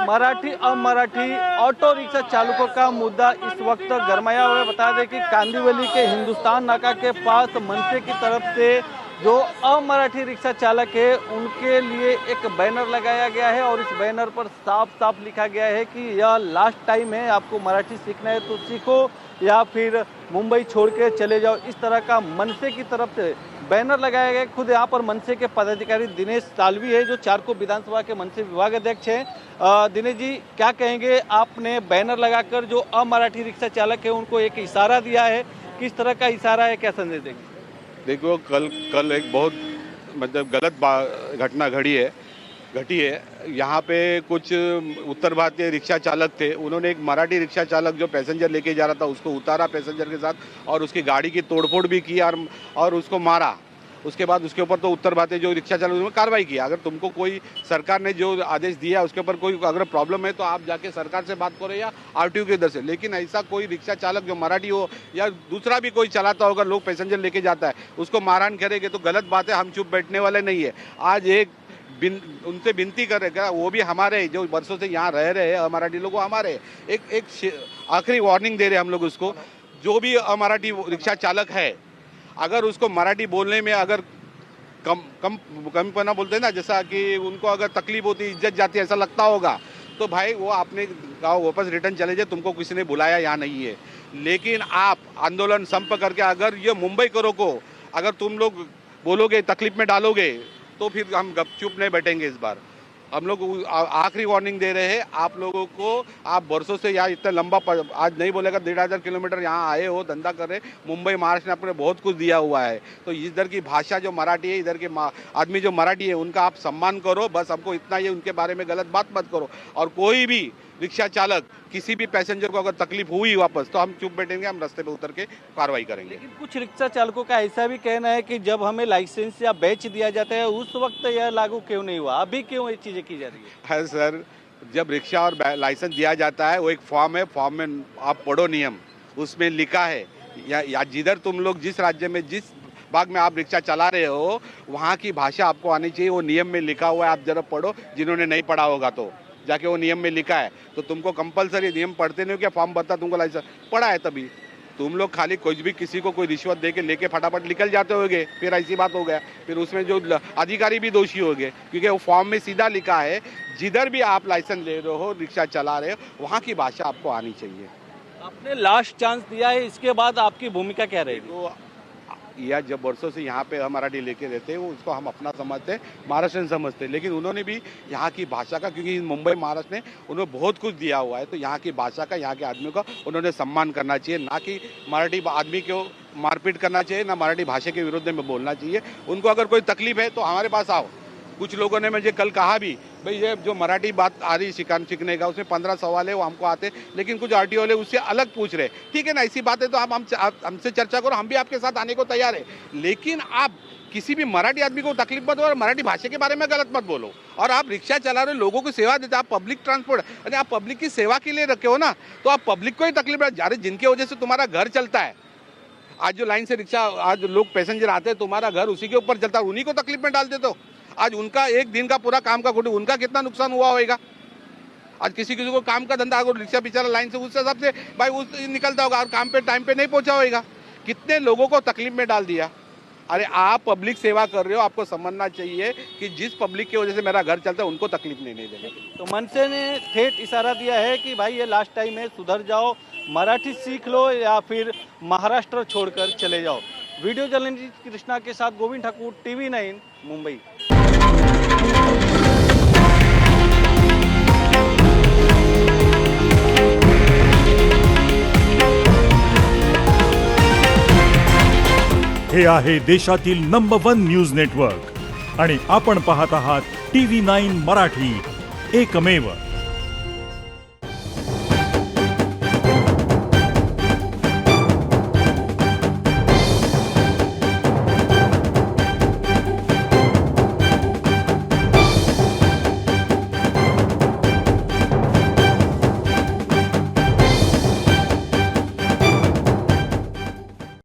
Marathi अमराठी auto rickshaw चालकों का मुद्दा इस वक्त गरमाया हुआ है। बता दें कि कांदिवली के हिंदुस्तान नाका के पास मनसे की तरफ से जो अमराठी रिक्शा चालक है उनके लिए एक बैनर लगाया गया है और इस बैनर पर साफ साफ लिखा गया है कि यह लास्ट टाइम है, आपको मराठी सीखना है तो सीखो या फिर मुंबई छोड़ के चले जाओ। इस तरह का मनसे की तरफ से बैनर लगाया गया। खुद यहाँ पर मनसे के पदाधिकारी दिनेश सालवी है जो चारकों विधानसभा के मनसे विभाग अध्यक्ष हैं। दिनेश जी, क्या कहेंगे, आपने बैनर लगाकर जो अमराठी रिक्शा चालक है उनको एक इशारा दिया है, किस तरह का इशारा है, क्या संदेश देंगे? देखो, कल एक बहुत मतलब गलत घटना घटी है। यहाँ पे कुछ उत्तर भारतीय रिक्शा चालक थे, उन्होंने एक मराठी रिक्शा चालक जो पैसेंजर लेके जा रहा था उसको उतारा पैसेंजर के साथ और उसकी गाड़ी की तोड़फोड़ भी की और उसको मारा। उसके बाद उसके ऊपर तो उत्तर भारतीय जो रिक्शा चालक उन्होंने कार्रवाई की। अगर तुमको कोई सरकार ने जो आदेश दिया उसके ऊपर कोई अगर प्रॉब्लम है तो आप जाके सरकार से बात करो या आरटीओ के इधर से, लेकिन ऐसा कोई रिक्शा चालक जो मराठी हो या दूसरा भी कोई चलाता होगा, लोग पैसेंजर लेके जाता है, उसको मारहाण करेंगे तो गलत बात है। हम चुप बैठने वाले नहीं है। आज एक उनसे विनती करेगा, वो भी हमारे जो वर्षों से यहाँ रह रहे हैं अमराठी लोग, हमारे एक आखिरी वार्निंग दे रहे हम लोग उसको, जो भी अमराठी रिक्शा चालक है अगर उसको मराठी बोलने में अगर कम पना बोलते हैं ना, जैसा कि उनको अगर तकलीफ होती, इज्जत जाती है, ऐसा लगता होगा तो भाई वो आपने गाँव वापस रिटर्न चले जाए, तुमको किसी ने बुलाया यहाँ नहीं है। लेकिन आप आंदोलन संप करके अगर ये मुंबई करो को अगर तुम लोग बोलोगे, तकलीफ में डालोगे तो फिर हम गपचुप नहीं बैठेंगे। इस बार हम लोग आखिरी वार्निंग दे रहे हैं आप लोगों को। आप वर्षों से यहाँ इतना लंबा आज नहीं बोलेगा 1500 किलोमीटर यहाँ आए हो, धंधा कर रहे। मुंबई महाराष्ट्र ने आपने बहुत कुछ दिया हुआ है, तो इधर की भाषा जो मराठी है, इधर के आदमी जो मराठी है उनका आप सम्मान करो। बस हमको इतना ही, उनके बारे में गलत बात मत करो। और कोई भी रिक्शा चालक किसी भी पैसेंजर को अगर तकलीफ हुई वापस तो हम चुप बैठेंगे, हम रास्ते पे उतर के कार्रवाई करेंगे। लेकिन कुछ रिक्शा चालकों का ऐसा भी कहना है कि जब हमें लाइसेंस या बैच दिया जाता है उस वक्त यह लागू क्यों नहीं हुआ, अभी क्यों ये चीजें की जा रही है? सर, जब रिक्शा और लाइसेंस दिया जाता है वो एक फॉर्म है, फॉर्म में आप पढ़ो नियम, उसमें लिखा है या जिधर तुम लोग जिस राज्य में जिस भाग में आप रिक्शा चला रहे हो वहाँ की भाषा आपको आनी चाहिए। वो नियम में लिखा हुआ है, आप जरा पढ़ो। जिन्होंने नहीं पढ़ा होगा तो जाके वो नियम में लिखा है, तो तुमको कंपलसरी नियम पढ़ते नहीं हो क्या? फॉर्म भरता तुमको लाइसेंस पढ़ा है तभी। तुम लोग खाली कुछ भी किसी को कोई रिश्वत दे के लेके फटाफट निकल जाते होगे, फिर ऐसी बात हो गया, फिर उसमें जो अधिकारी भी दोषी हो गए, क्योंकि वो फॉर्म में सीधा लिखा है जिधर भी आप लाइसेंस ले रहे हो, रिक्शा चला रहे हो, वहाँ की भाषा आपको आनी चाहिए। आपने लास्ट चांस दिया है, इसके बाद आपकी भूमिका क्या रहेगी? तो या जब वर्षों से यहाँ पे मराठी लेके रहते हैं वो उसको हम अपना समझते हैं, महाराष्ट्र समझते हैं, लेकिन उन्होंने भी यहाँ की भाषा का, क्योंकि मुंबई महाराष्ट्र ने उन्हें बहुत कुछ दिया हुआ है, तो यहाँ की भाषा का, यहाँ के आदमियों का उन्होंने सम्मान करना चाहिए, ना कि मराठी आदमी को मारपीट करना चाहिए, ना मराठी भाषा के विरुद्ध में बोलना चाहिए। उनको अगर कोई तकलीफ है तो हमारे पास आओ। कुछ लोगों ने मुझे कल कहा भी, भाई ये जो मराठी बात आ रही सीखने का, उसमें 15 सवाल है वो हमको आते, लेकिन कुछ आरटीओ वाले उससे अलग पूछ रहे। ठीक है ना, ऐसी बात है तो आप हमसे चर्चा करो, हम भी आपके साथ आने को तैयार है, लेकिन आप किसी भी मराठी आदमी को तकलीफ मत दो और मराठी भाषा के बारे में गलत मत बोलो। और आप रिक्शा चला रहे, लोगों को सेवा देते, आप पब्लिक ट्रांसपोर्ट, अरे आप पब्लिक की सेवा के लिए रखे हो ना, तो आप पब्लिक को ही तकलीफ जा रहे, जिनकी वजह से तुम्हारा घर चलता है। आज जो लाइन से रिक्शा, आज लोग पैसेंजर आते हैं, तुम्हारा घर उसी के ऊपर चलता है, उन्हीं को तकलीफ में डाल देते हो। आज उनका एक दिन का पूरा काम का उनका कितना नुकसान हुआ होगा। आज किसी को काम का धंधा, अगर रिक्शा बेचारा लाइन से उस हिसाब से भाई उस निकलता होगा और काम पे टाइम पे नहीं पहुंचा होगा, कितने लोगों को तकलीफ में डाल दिया। अरे आप पब्लिक सेवा कर रहे हो, आपको समझना चाहिए कि जिस पब्लिक की वजह से मेरा घर चलता है उनको तकलीफ नहीं देंगे। तो मनसे ने ठेठ इशारा दिया है कि भाई ये लास्ट टाइम है, सुधर जाओ, मराठी सीख लो या फिर महाराष्ट्र छोड़कर चले जाओ। वीडियो जर्नलिस्ट कृष्णा के साथ गोविंद ठाकुर, TV9 मुंबई। हे आहे देशातील नंबर 1 न्यूज नेटवर्क आणि आपण पाहत आहात TV9 मराठी, एकमेव।